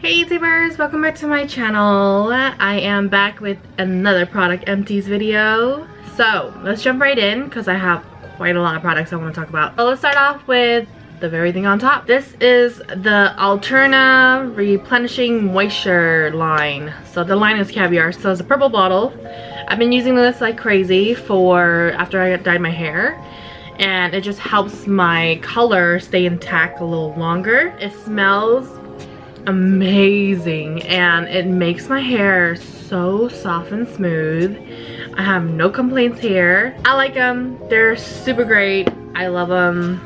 Hey YouTubers, welcome back to my channel. I am back with another product empties video. So let's jump right in because I have quite a lot of products I want to talk about. So let's start off with the very thing on top. This is the Alterna Replenishing Moisture line. So the line is Caviar, so it's a purple bottle. I've been using this like crazy after I dyed my hair, and it just helps my color stay intact a little longer. It smells amazing and it makes my hair so soft and smooth. I have no complaints here. I like them. They're super great. I love them.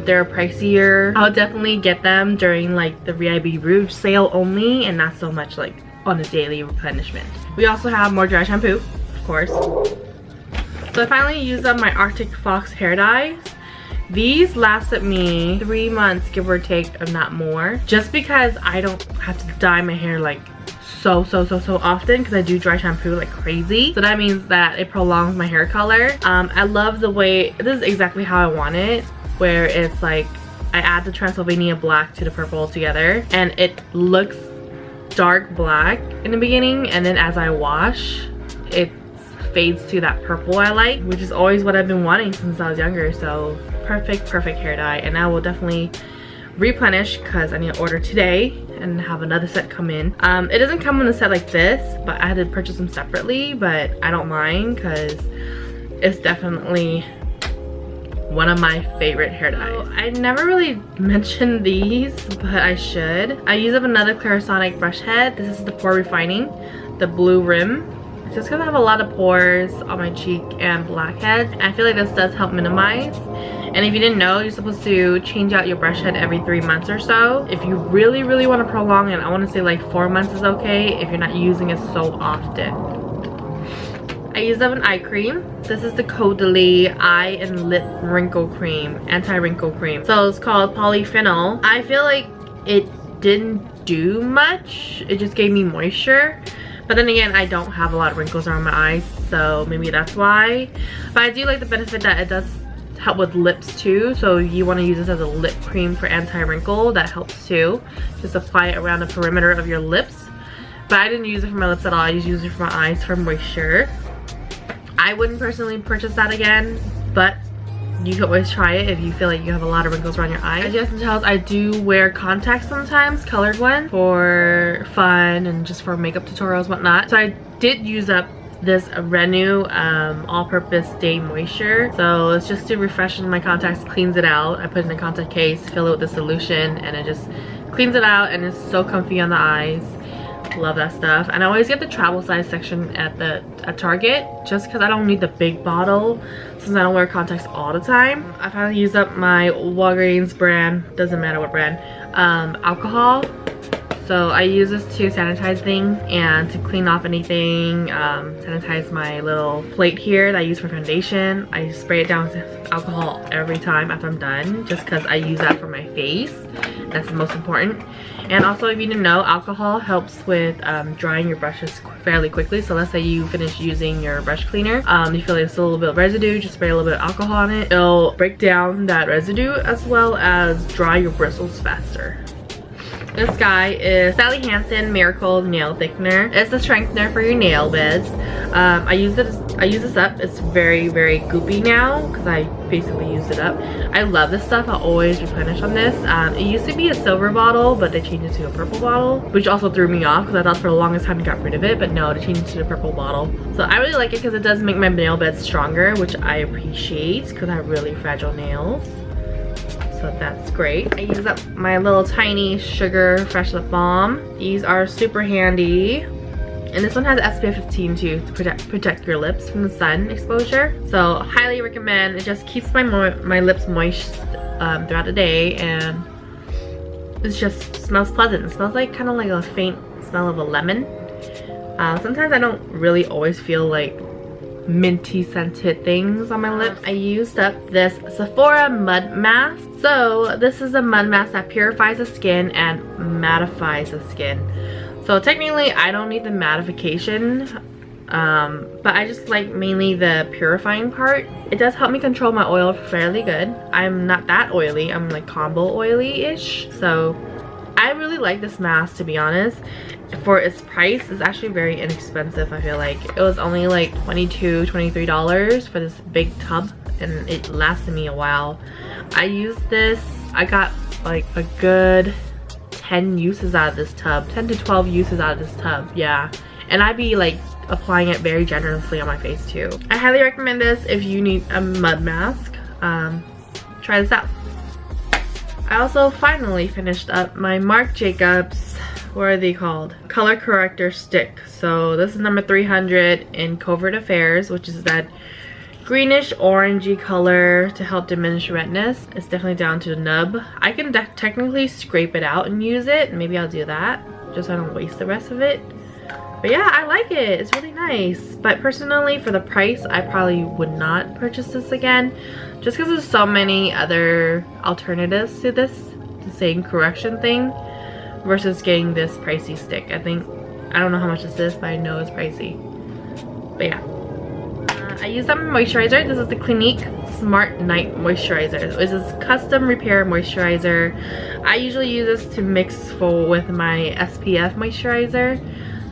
They're pricier. I'll definitely get them during like the VIB Rouge sale only, and not so much like on a daily replenishment. We also have more dry shampoo, of course. So I finally used up my Arctic Fox hair dyes. These lasted me 3 months, give or take, if not more, just because I don't have to dye my hair like so often, because I do dry shampoo like crazy. So that means that it prolongs my hair color. I love the way, this is exactly how I want it, where it's like I add the Transylvania black to the purple together and it looks dark black in the beginning, and then as I wash it fades to that purple I like, which is always what I've been wanting since I was younger. So perfect hair dye, and I will definitely replenish because I need to order today and have another set come in. It doesn't come in a set like this, but I had to purchase them separately, but I don't mind because it's definitely one of my favorite hair dyes. I never really mentioned these, but I should. I use up another Clarisonic brush head. This is the Pore Refining, the blue rim. Just because I have a lot of pores on my cheek and blackheads, I feel like this does help minimize. And if you didn't know, you're supposed to change out your brush head every 3 months or so. If you really want to prolong it, I want to say like 4 months is okay if you're not using it so often. I use up an eye cream. This is the Caudalie Eye and Lip Wrinkle Cream, Anti-Wrinkle Cream. So it's called Polyphenol. I feel like it didn't do much. It just gave me moisture. But then again, I don't have a lot of wrinkles around my eyes, so maybe that's why. But I do like the benefit that it does help with lips too. So you want to use this as a lip cream for anti-wrinkle. That helps too. Just apply it around the perimeter of your lips. But I didn't use it for my lips at all. I just used it for my eyes for moisture. I wouldn't personally purchase that again, but you can always try it if you feel like you have a lot of wrinkles around your eyes. As you guys can tell, I do wear contacts sometimes, colored ones, for fun and just for makeup tutorials, whatnot. So I did use up this Renew all-purpose day moisture. So it's just to refresh my contacts, cleans it out. I put it in a contact case, fill it with the solution, and it just cleans it out, and it's so comfy on the eyes. Love that stuff. And I always get the travel size section at Target, just because I don't need the big bottle since I don't wear contacts all the time. I finally used up my Walgreens brand, doesn't matter what brand, alcohol. So I use this to sanitize things and to clean off anything, sanitize my little plate here that I use for foundation. I spray it down with alcohol every time after I'm done, just because I use that for my face. That's the most important. And also, if you didn't know, alcohol helps with drying your brushes fairly quickly. So let's say you finish using your brush cleaner, you feel like it's a little bit of residue, just spray a little bit of alcohol on it. It'll break down that residue as well as dry your bristles faster. This guy is Sally Hansen Miracle Nail Thickener. It's a strengthener for your nail beds. I use this up. It's very goopy now because I basically used it up. I love this stuff. I always replenish on this. It used to be a silver bottle, but they changed it to a purple bottle, which also threw me off because I thought for the longest time I got rid of it, but no, they changed it to the purple bottle. So I really like it because it does make my nail bed stronger, which I appreciate because I have really fragile nails. So that's great. I use up my little tiny sugar fresh lip balm. These are super handy, and this one has SPF 15 too to protect your lips from the sun exposure. So highly recommend. It just keeps my lips moist throughout the day, and it just smells pleasant. It smells like kind of like a faint smell of a lemon. Sometimes I don't really always feel like minty scented things on my lips. I used up this Sephora mud mask. So this is a mud mask that purifies the skin and mattifies the skin. So technically I don't need the mattification, but I just like mainly the purifying part. It does help me control my oil fairly good. I'm not that oily, I'm like combo oily-ish, so I I really like this mask, to be honest. For its price, it's actually very inexpensive. I feel like it was only like $23 for this big tub, and it lasted me a while. I used this, I got like a good 10 uses out of this tub, 10 to 12 uses out of this tub, yeah. And I'd be like applying it very generously on my face too. I highly recommend this if you need a mud mask. Try this out. I also finally finished up my Marc Jacobs, what are they called? Color corrector stick. So this is number 300 in Covert Affairs, which is that greenish orangey color to help diminish redness. It's definitely down to the nub. I can technically scrape it out and use it. Maybe I'll do that just so I don't waste the rest of it. But yeah, I like it. It's really nice. But personally, for the price, I probably would not purchase this again, just because there's so many other alternatives to this, the same correction thing, versus getting this pricey stick. I don't know how much this is, but I know it's pricey. But yeah. I use some moisturizer. This is the Clinique Smart Night Moisturizer. This is custom repair moisturizer. I usually use this to mix with my SPF moisturizer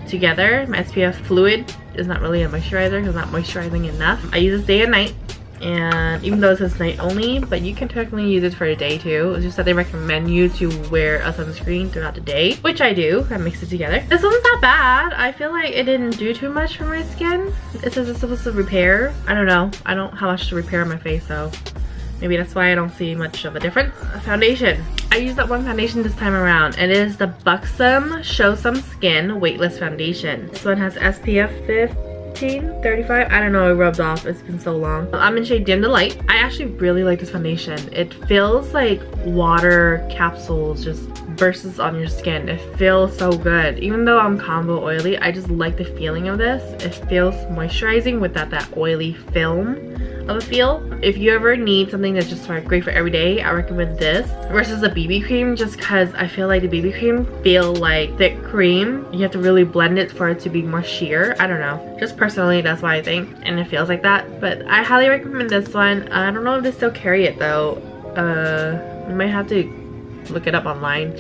together. My SPF fluid is not really a moisturizer because it's not moisturizing enough. I use this day and night, and even though it says night only, but you can technically use it for a day too. It's just that they recommend you to wear a sunscreen throughout the day, which I do. I mix it together. This one's not bad. I feel like it didn't do too much for my skin. It says it's supposed to repair. I don't know. I don't have much to repair on my face, so maybe that's why I don't see much of a difference. Foundation. I used that one foundation this time around, and it is the Buxom Show Some Skin Weightless Foundation. This one has SPF 15, 35. I don't know, it rubbed off. It's been so long. I'm in shade Dim the Light. I actually really like this foundation. It feels like water capsules just bursts on your skin. It feels so good. Even though I'm combo oily, I just like the feeling of this. It feels moisturizing with that oily film of a feel. If you ever need something that's just great for every day, I recommend this versus the BB cream, just because I feel like the BB cream feel like thick cream. You have to really blend it for it to be more sheer. I don't know. Just personally, that's why I think, and it feels like that. But I highly recommend this one. I don't know if they still carry it though. You might have to look it up online.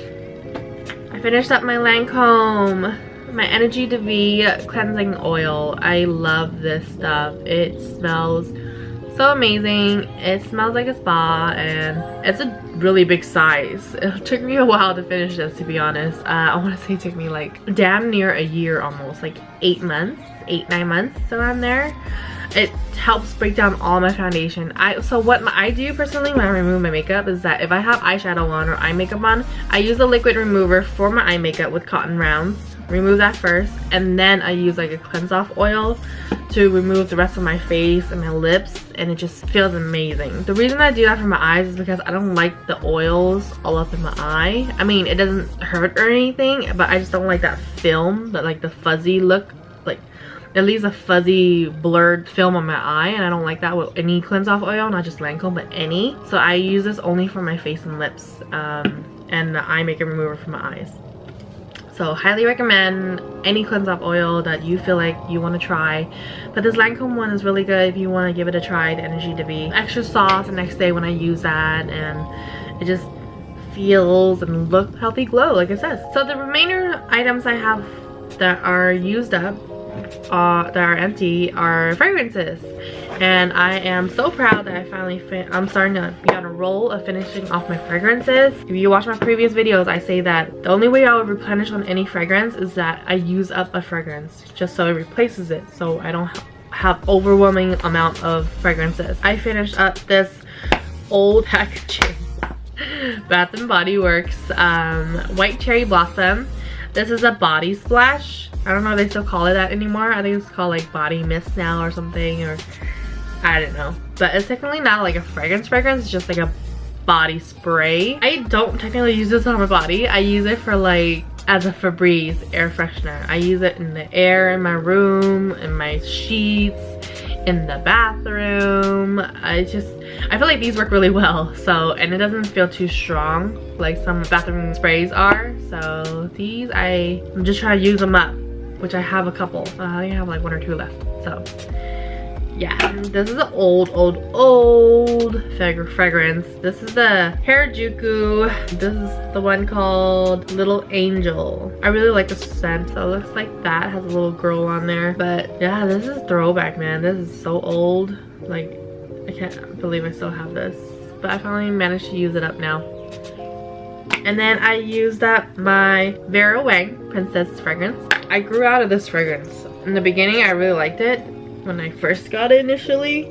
I finished up my Lancome, my Energy to V cleansing oil. I love this stuff. It smells so amazing. It smells like a spa, and it's a really big size. It took me a while to finish this, to be honest. I want to say it took me like damn near a year, almost like 8 months, 8-9 months around there. It helps break down all my foundation. So what I do personally when I remove my makeup is that if I have eyeshadow on or eye makeup on, I use a liquid remover for my eye makeup with cotton rounds. Remove that first, and then I use like a cleanse off oil to remove the rest of my face and my lips, and it just feels amazing. The reason I do that for my eyes is because I don't like the oils all up in my eye. I mean, it doesn't hurt or anything, but I just don't like that film, that like the fuzzy look. Like it leaves a fuzzy blurred film on my eye, and I don't like that with any cleanse off oil, not just Lancome but any. So I use this only for my face and lips, and the eye makeup remover for my eyes. So highly recommend any cleanse off oil that you feel like you want to try. But this Lancome one is really good if you want to give it a try. The Energy to Be extra soft the next day when I use that, and it just feels and look healthy glow like it says. So the remainder items I have that are used up, that are empty, are fragrances. And I am so proud that I finally I'm starting to be on a roll of finishing off my fragrances. If you watch my previous videos, I say that the only way I would replenish on any fragrance is that I use up a fragrance just so it replaces it, so I don't have overwhelming amount of fragrances. I finished up this old packaging Bath and Body Works White Cherry Blossom. This is a body splash. I don't know if they still call it that anymore. I think it's called like body mist now or something, or I don't know. But it's technically not like a fragrance, it's just like a body spray. I don't technically use this on my body. I use it for like as a Febreze air freshener. I use it in the air in my room, in my sheets, in the bathroom. I feel like these work really well. So, and it doesn't feel too strong like some bathroom sprays are. So these, I'm just trying to use them up, which I have a couple. I think I have like 1 or 2 left. So Yeah, this is an old fragrance. This is the Harajuku. This is the one called Little Angel. I really like the scent. So it looks like that has a little girl on there. But yeah, this is throwback, man. This is so old. Like, I can't believe I still have this. But I finally managed to use it up now. And then I used up my Vera Wang Princess fragrance. I grew out of this fragrance. In the beginning, I really liked it when I first got it initially.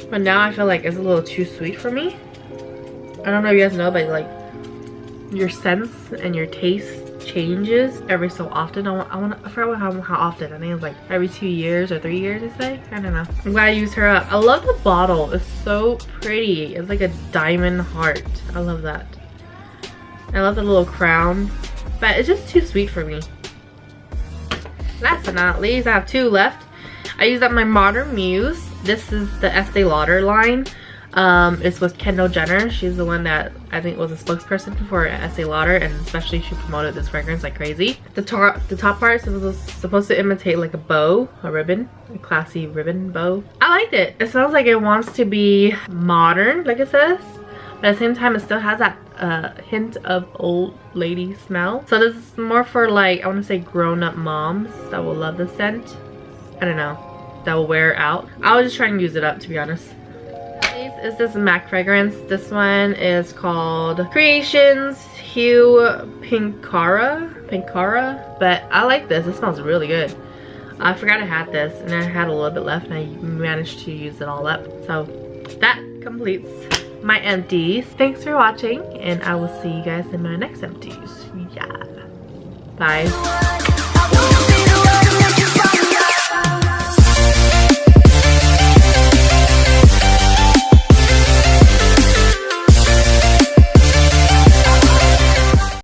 But now I feel like it's a little too sweet for me. I don't know if you guys know, but like your sense and your taste changes every so often. I forgot how often. I think it's like every 2 years or 3 years, I say. I don't know. I'm glad I used her up. I love the bottle. It's so pretty. It's like a diamond heart. I love that. I love the little crown, but it's just too sweet for me. Last but not least, I have 2 left. I used up my Modern Muse. This is the Estee Lauder line. It's with Kendall Jenner. She's the one that I think was a spokesperson for Estee Lauder, and especially she promoted this fragrance like crazy. The top part was supposed to imitate like a bow, a ribbon, a classy ribbon bow. I liked it. It smells like it wants to be modern, like it says, but at the same time it still has that hint of old lady smell. So this is more for like, I want to say grown-up moms that will love the scent. I don't know, that will wear out. I was just trying to use it up, to be honest. Is this MAC fragrance. This one is called Creations Hue Pinkara, but I like this. It smells really good. I forgot I had this and I had a little bit left and I managed to use it all up. So that completes my empties. Thanks for watching and I will see you guys in my next empties. Yeah, bye.